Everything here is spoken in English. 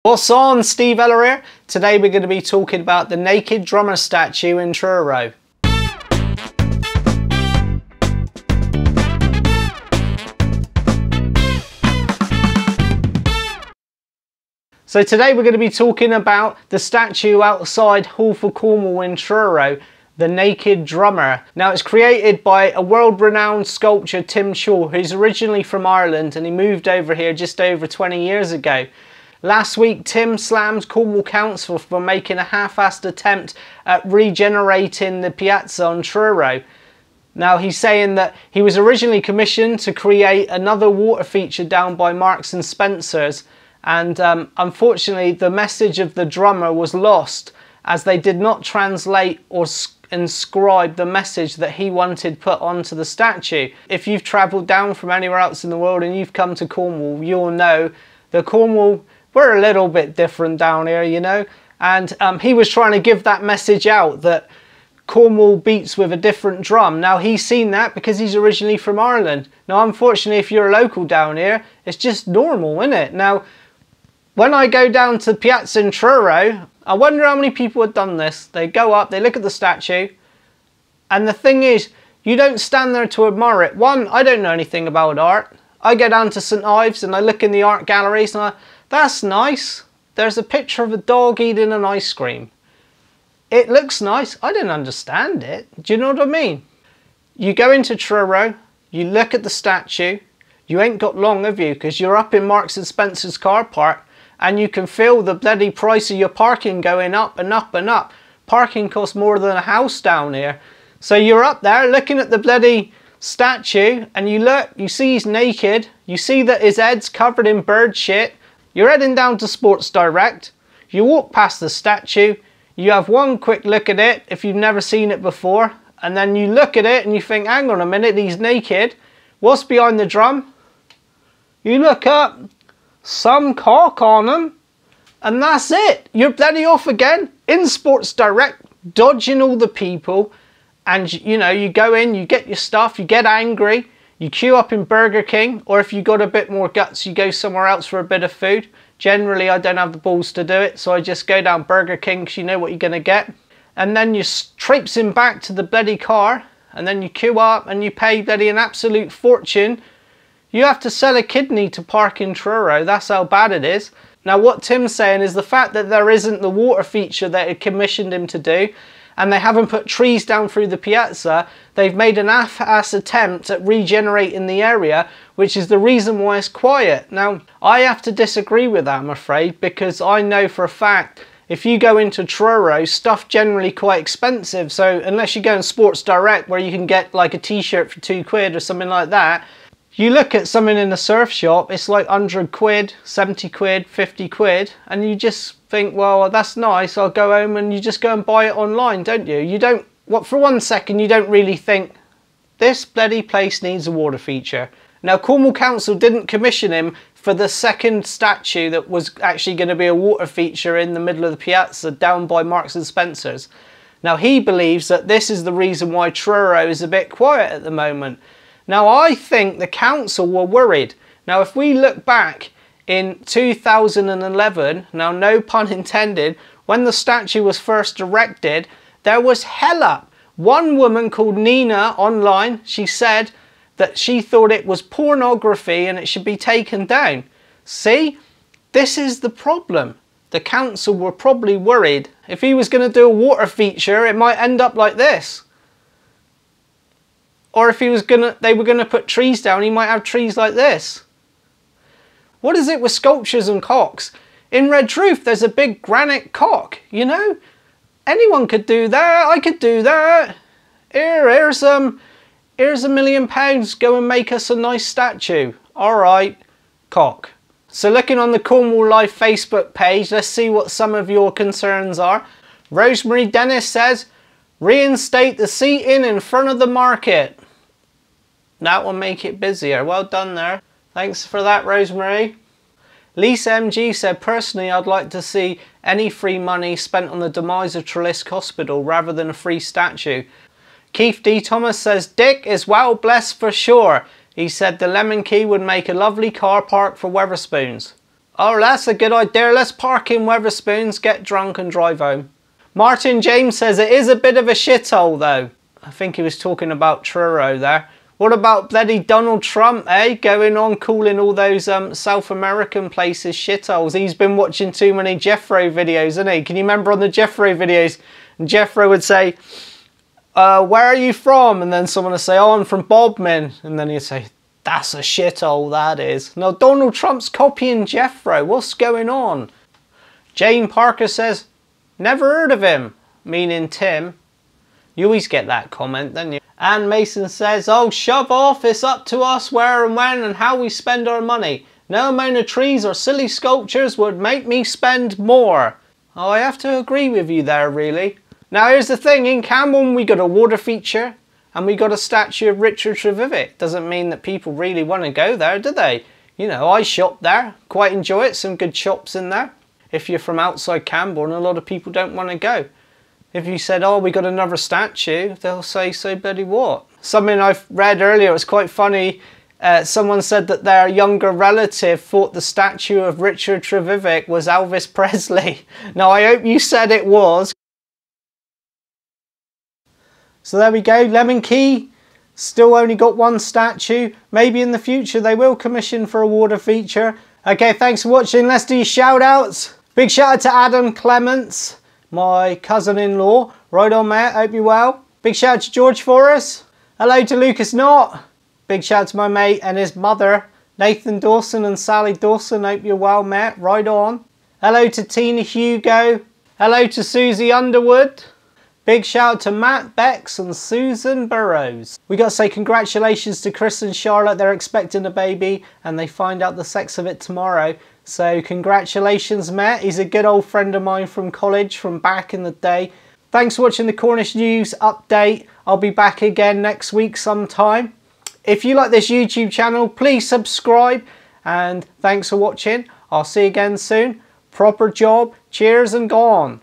What's on? Steve Eller here. Today we're going to be talking about the naked drummer statue in Truro. So today we're going to be talking about the statue outside Hall for Cornwall in Truro, the naked drummer. Now it's created by a world-renowned sculptor, Tim Shaw, who's originally from Ireland and he moved over here just over 20 years ago. Last week, Tim slammed Cornwall Council for making a half-assed attempt at regenerating the piazza on Truro. Now, he's saying that he was originally commissioned to create another water feature down by Marks and Spencer's, and unfortunately, the message of the drummer was lost as they did not translate or inscribe the message that he wanted put onto the statue. If you've travelled down from anywhere else in the world and you've come to Cornwall, you'll know that Cornwall, we're a little bit different down here, you know, and he was trying to give that message out that Cornwall beats with a different drum. Now he's seen that because he's originally from Ireland. Now unfortunately, if you're a local down here, it's just normal, isn't it? Now when I go down to Piazza in Truro, I wonder how many people have done this. They go up, they look at the statue, and the thing is, you don't stand there to admire it. One, I don't know anything about art. I go down to St Ives and I look in the art galleries and that's nice. There's a picture of a dog eating an ice cream. It looks nice. I don't understand it. Do you know what I mean? You go into Truro, you look at the statue, you ain't got long of you because you're up in Marks and Spencer's car park and you can feel the bloody price of your parking going up and up and up. Parking costs more than a house down here. So you're up there looking at the bloody statue and you look, you see he's naked, you see that his head's covered in bird shit. You're heading down to Sports Direct, you walk past the statue, you have one quick look at it if you've never seen it before, and then you look at it and you think, hang on a minute, he's naked. What's behind the drum? You look up, some cock on him, and that's it. You're bloody off again in Sports Direct, dodging all the people, and you know, you go in, you get your stuff, you get angry, you queue up in Burger King, or if you got a bit more guts, you go somewhere else for a bit of food. Generally, I don't have the balls to do it, so I just go down Burger King because you know what you're going to get. And then you're traipsing back to the bloody car, and then you queue up and you pay bloody an absolute fortune. You have to sell a kidney to park in Truro, that's how bad it is. Now what Tim's saying is the fact that there isn't the water feature that it commissioned him to do, and they haven't put trees down through the piazza, they've made an half-ass attempt at regenerating the area, which is the reason why it's quiet. Now, I have to disagree with that, I'm afraid, because I know for a fact, if you go into Truro, stuff generally quite expensive, so unless you go in Sports Direct where you can get like a t-shirt for £2 or something like that, you look at something in a surf shop, it's like 100 quid, 70 quid, 50 quid, and you just think, well, that's nice, I'll go home, and you just go and buy it online, don't you? You don't, for 1 second, you don't really think, this bloody place needs a water feature. Now, Cornwall Council didn't commission him for the second statue that was actually going to be a water feature in the middle of the piazza down by Marks and Spencer's. Now, he believes that this is the reason why Truro is a bit quiet at the moment. Now, I think the council were worried. Now, if we look back in 2011, now no pun intended, when the statue was first erected, there was hell up. One woman called Nina online, she said that she thought it was pornography and it should be taken down. See, this is the problem. The council were probably worried. If he was going to do a water feature, it might end up like this. Or if they were gonna put trees down, he might have trees like this. What is it with sculptures and cocks? In Red Roof, there's a big granite cock, you know? Anyone could do that, I could do that. Here's £1 million, go and make us a nice statue. All right, cock. So looking on the Cornwall Life Facebook page, let's see what some of your concerns are. Rosemary Dennis says, reinstate the seating in front of the market. That will make it busier. Well done there. Thanks for that, Rosemary. Lisa MG said, personally, I'd like to see any free money spent on the demise of Trelisk Hospital rather than a free statue. Keith D. Thomas says, Dick is well blessed for sure. He said the Lemon Quay would make a lovely car park for Wetherspoons. Oh, that's a good idea. Let's park in Wetherspoons, get drunk and drive home. Martin James says it is a bit of a shithole though. I think he was talking about Truro there. What about bloody Donald Trump, eh? Going on calling all those South American places shitholes. He's been watching too many Jeffro videos, hasn't he? Can you remember on the Jeffro videos? And Jeffro would say, where are you from? And then someone would say, oh, I'm from Bodmin. And then he'd say, that's a shithole, that is. Now, Donald Trump's copying Jeffro. What's going on? Jane Parker says, never heard of him. Meaning Tim. You always get that comment, don't you? Anne Mason says, oh, shove off. It's up to us where and when and how we spend our money. No amount of trees or silly sculptures would make me spend more. Oh, I have to agree with you there, really. Now, here's the thing. In Camborne, we got a water feature and we got a statue of Richard Trevithick. Doesn't mean that people really want to go there, do they? You know, I shop there. Quite enjoy it. Some good shops in there. If you're from outside Camborne, a lot of people don't want to go. If you said, oh, we got another statue, they'll say, so bloody what? Something I've read earlier, it was quite funny. Someone said that their younger relative thought the statue of Richard Trevithick was Elvis Presley. Now, I hope you said it was. So there we go, Lemon Quay. Still only got one statue. Maybe in the future they will commission for a water feature. Okay, thanks for watching. Let's do shout outs. Big shout out to Adam Clements, my cousin-in-law. Right on, mate. Hope you're well. Big shout out to George Forrest. Hello to Lucas Knott. Big shout out to my mate and his mother, Nathan Dawson and Sally Dawson. Hope you're well, mate. Right on. Hello to Tina Hugo. Hello to Susie Underwood. Big shout out to Matt Bex and Susan Burrows. We got to say congratulations to Chris and Charlotte. They're expecting a baby and they find out the sex of it tomorrow. So congratulations, Matt. He's a good old friend of mine from college, from back in the day. Thanks for watching the Cornish News Update. I'll be back again next week sometime. If you like this YouTube channel, please subscribe. And thanks for watching. I'll see you again soon. Proper job. Cheers and gone.